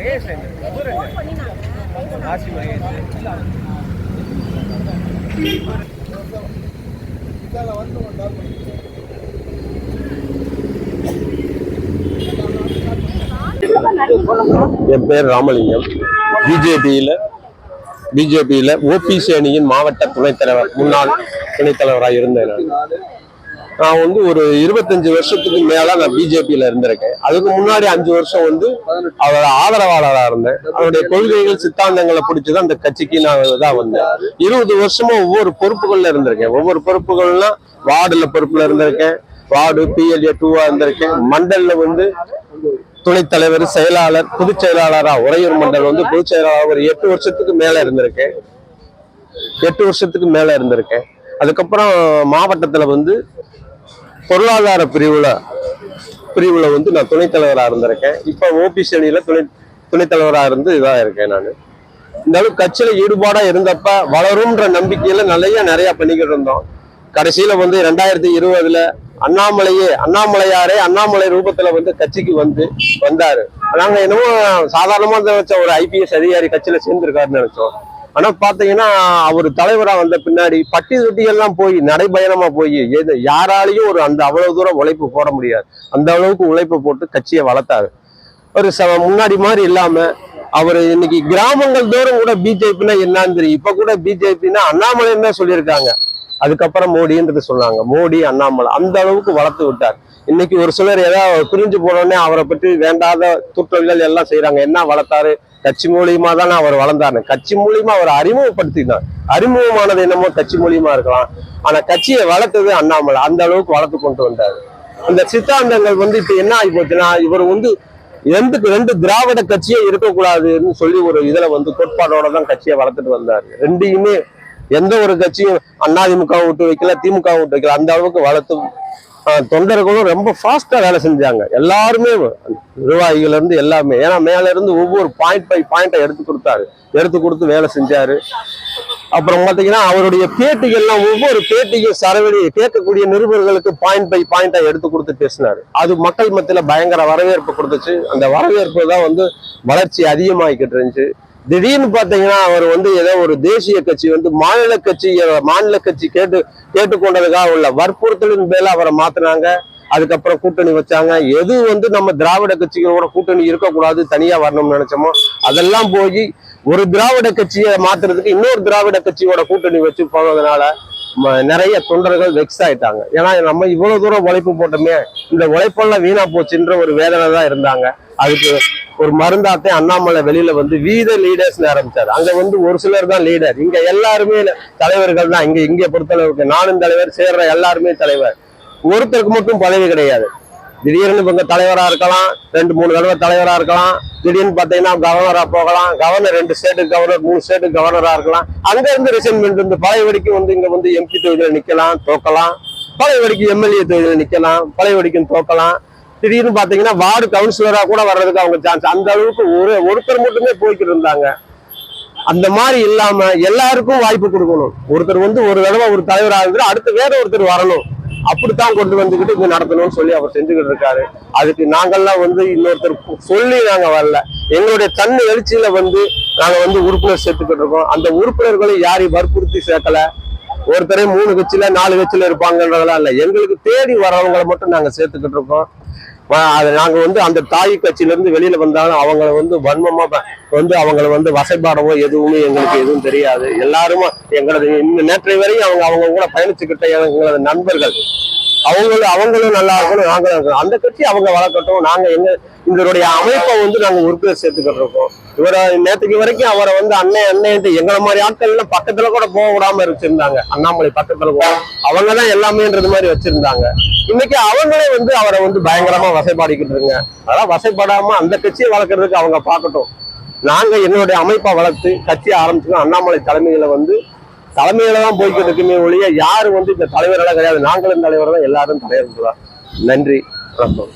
என் பேர் ராமலிங்கம். பிஜேபியில ஓபிசி அணியின் மாவட்ட துணைத் தலைவர், முன்னாள் துணைத் தலைவராக இருந்தேன். நான் வந்து ஒரு 25 வருஷத்துக்கு மேல நான் பிஜேபியில இருந்திருக்கேன். அதுக்கு முன்னாடி 5 வருஷம் வந்து அவரோட ஆதரவாளராக இருந்தேன். அவருடைய கொள்கைகள் சித்தாந்தங்களை பிடிச்சதான் அந்த கட்சிக்கு நான் தான் வந்தேன். 20 வருஷமா ஒவ்வொரு பொறுப்புகள்ல இருந்திருக்கேன். ஒவ்வொரு பொறுப்புகள்னா வார்டுல பொறுப்புல இருந்திருக்கேன், வார்டு PLA 2 இருந்திருக்கேன், மண்டல்ல வந்து துணைத் தலைவர், செயலாளர், பொதுச் செயலாளரா உறையூர் மண்டல் வந்து பொதுச் செயலாளர் ஒரு 8 வருஷத்துக்கு மேல இருந்திருக்கேன். அதுக்கப்புறம் மாவட்டத்துல வந்து பொருளாதார பிரிவுல வந்து நான் துணைத் தலைவராக இருந்திருக்கேன். இப்ப ஓபிசி அணியில துணைத் தலைவராக இருந்து இதாக இருக்கேன். நான் இந்த அளவுக்கு கட்சியில ஈடுபாடா இருந்தப்ப வளரும்ன்ற நம்பிக்கையில நிறைய பண்ணிக்கிட்டு இருந்தோம். கடைசியில வந்து 2020 அண்ணாமலை ரூபத்துல வந்து கட்சிக்கு வந்தாரு. நாங்க என்னமோ சாதாரணமா வச்ச ஒரு IPS அதிகாரி கட்சியில சேர்ந்திருக்காருன்னு நினைச்சோம். ஆனா பாத்தீங்கன்னா அவர் தலைவரா வந்த பின்னாடி பட்டி தொட்டியெல்லாம் போய் நடைபயணமா போய் யாராலையும் அந்த அவ்வளவு தூரம் உழைப்பு போட முடியாது. அந்த அளவுக்கு உழைப்பு போட்டு கட்சியை வளர்த்தாரு. ஒரு முன்னாடி மாதிரி இல்லாம அவர் இன்னைக்கு கிராமங்கள் தோறும் கூட பிஜேபின்னா என்னன்னு தெரியும். இப்ப கூட பிஜேபின்னா அண்ணாமலைன்னு தான் சொல்லியிருக்காங்க. அதுக்கப்புறம் மோடின்றது சொன்னாங்க. மோடி, அண்ணாமலை அந்த அளவுக்கு வளர்த்து விட்டார். இன்னைக்கு ஒரு சிலர் ஏதாவது பிரிஞ்சு போனோடனே அவரை பற்றி வேண்டாத தூற்றல்கள் எல்லாம் செய்யறாங்க. என்ன வளர்த்தாரு? கட்சி மூலியமா தானே அவர் வளர்ந்தாரு. கட்சி மூலியமா அவர் அறிமுகப்படுத்தினார். அறிமுகமானது என்னமோ கட்சி மூலியமா இருக்கலாம், ஆனா கட்சியை வளர்த்தது அண்ணாமலை. அந்த அளவுக்கு வளர்த்து கொண்டு வந்தாரு. அந்த சித்தாந்தங்கள் வந்து இப்ப என்ன ஆகி போச்சுன்னா, இவர் வந்து ரெண்டு திராவிட கட்சியே இருக்கக்கூடாதுன்னு சொல்லி ஒரு இதுல கோட்பாடோட தான் கட்சியை வளர்த்துட்டு வந்தாரு. ரெண்டையுமே எந்த ஒரு கட்சியும் அதிமுக விட்டு வைக்கல, திமுக விட்டு வைக்கல, அந்த அளவுக்கு வளர்த்து தொண்டர்களும் ரொம்ப ஃபாஸ்டா வேலை செஞ்சாங்க. எல்லாருமே நிர்வாகிகள் இருந்து எல்லாமே, ஏன்னா மேல இருந்து ஒவ்வொரு பாயிண்டை எடுத்து கொடுத்து வேலை செஞ்சாரு. அப்புறம் பாத்தீங்கன்னா அவருடைய பேட்டிகள்லாம் ஒவ்வொரு பேட்டியும் சரவெளி கேட்கக்கூடிய நிருபர்களுக்கு பாயிண்டா எடுத்து கொடுத்து பேசினாரு. அது மக்கள் மத்தியில பயங்கர வரவேற்பு கொடுத்துச்சு. அந்த வரவேற்பு தான் வளர்ச்சி அதிகமாகிக்கிட்டு இருந்துச்சு. திடீர்னு பாத்தீங்கன்னா அவர் ஏதோ ஒரு தேசிய கட்சி மாநில கட்சி கேட்டுக்கொண்டதுக்காக உள்ள வற்புறுத்தலின் மேல அவரை மாத்தினாங்க. அதுக்கப்புறம் கூட்டணி வச்சாங்க. எது நம்ம திராவிட கட்சிகளோட கூட்டணி இருக்கக்கூடாது, தனியா வரணும்னு நினைச்சோமோ அதெல்லாம் போய் ஒரு திராவிட கட்சியை மாத்துறதுக்கு இன்னொரு திராவிட கட்சியோட கூட்டணி வச்சு போனதுனால நிறைய தொண்டர்கள் வெக்ஸ் ஆயிட்டாங்க. ஏன்னா நம்ம இவ்வளவு தூரம் உழைப்பு போட்டோமே, இந்த உழைப்பெல்லாம் வீணா போச்சுன்ற ஒரு வேதனை தான் இருந்தாங்க. அதுக்கு ஒரு மருந்தாத்தை அண்ணாமலை வெளியில வீத லீடர்ஸ் ஆரம்பிச்சாரு. அங்க ஒரு சிலர் தான் லீடர், இங்க எல்லாருமே தலைவர்கள் தான். இங்க பொறுத்தளவுக்கு நானும் தலைவர், சேர்ற எல்லாருமே தலைவர். ஒருத்தருக்கு மட்டும் பதவி கிடையாது. திடீர்னு இவங்க தலைவரா இருக்கலாம், 2-3 தடவை தலைவரா இருக்கலாம். திடீர்னு பாத்தீங்கன்னா கவர்னரா போகலாம். கவர்னர் 2 ஸ்டேட்டுக்கு கவர்னர், 3 ஸ்டேட்டுக்கு கவர்னரா இருக்கலாம். அங்க இருந்து ரிசைன்மெண்ட் பழைய வரைக்கும் இங்க MP தொகுதியில நிக்கலாம், தோக்கலாம். பழைய வரைக்கும் MLA தொகுதியில நிக்கலாம், பழைய வரைக்கும் தோக்கலாம். திடீர்னு பாத்தீங்கன்னா வார்டு கவுன்சிலரா கூட வர்றதுக்கு அவங்க சான்ஸ். அந்த அளவுக்கு ஒருத்தர் மட்டுமே போய்கிட்டு இருந்தாங்க. அந்த மாதிரி இல்லாம எல்லாருக்கும் வாய்ப்பு கொடுக்கணும். ஒருத்தர் ஒரு தடவை ஒரு தலைவராக இருந்து அடுத்து வேற ஒருத்தர் வரணும், அப்படித்தான் கொண்டு வந்துகிட்டு இங்க நடத்தணும்னு சொல்லி அவர் செஞ்சுக்கிட்டு இருக்காரு. அதுக்கு நாங்கள்லாம் இன்னொருத்தர் சொல்லி நாங்க வரல. எங்களுடைய தன்னை எழுச்சியில நாங்க உறுப்பினர் சேர்த்துக்கிட்டு இருக்கோம். அந்த உறுப்பினர்களை யாரையும் வற்புறுத்தி சேர்க்கல. ஒருத்தரே 3 கட்சியில 4 கட்சியில இருப்பாங்கன்றதெல்லாம் இல்ல. எங்களுக்கு தேடி வரவங்களை மட்டும் நாங்க சேர்த்துக்கிட்டு இருக்கோம். அது நாங்க அந்த தாய் கட்சியில இருந்து வெளியில வந்தாலும் அவங்களை வன்மமா அவங்களை வசைப்பாடவோ எதுவுமே எங்களுக்கு எதுவும் தெரியாது. எல்லாருமே எங்களது நேற்றைய வரையும் அவங்க கூட பயணிச்சுக்கிட்ட எங்களது நண்பர்கள். அவங்களும் நல்லா இருக்கணும், நாங்களும் இருக்கணும். அந்த கட்சி அவங்க வளர்க்கட்டும். நாங்க எங்களுடைய அமைப்பை நாங்க உறுப்பினர் சேர்த்துக்கிட்டு இருக்கோம். இவரை நேற்றுக்கு வரைக்கும் அவரை அண்ணன் எங்களை மாதிரி ஆட்கள் எல்லாம் பக்கத்துல கூட போக விடாம வச்சிருந்தாங்க. அண்ணாமலை பக்கத்துல கூட அவங்கதான் எல்லாமேன்றது மாதிரி வச்சிருந்தாங்க. இன்னைக்கு அவங்களே அவரை பயங்கரமா வசைப்பாடிக்கிட்டு இருங்க. அதெல்லாம் வசைப்படாம அந்த கட்சியை வளர்க்கறதுக்கு அவங்க பார்க்கட்டும். நாங்க என்னுடைய அமைப்பை வளர்த்து கட்சியை ஆரம்பிச்சுக்கோம். அண்ணாமலை தலைமையில தான் போய்கிட்டு இருக்குமே ஒழிய யாரு இந்த தலைவரெல்லாம் கிடையாது. நாங்களும் தலைவர் தான், எல்லாரும் தலைவர் தான். நன்றி, வணக்கம்.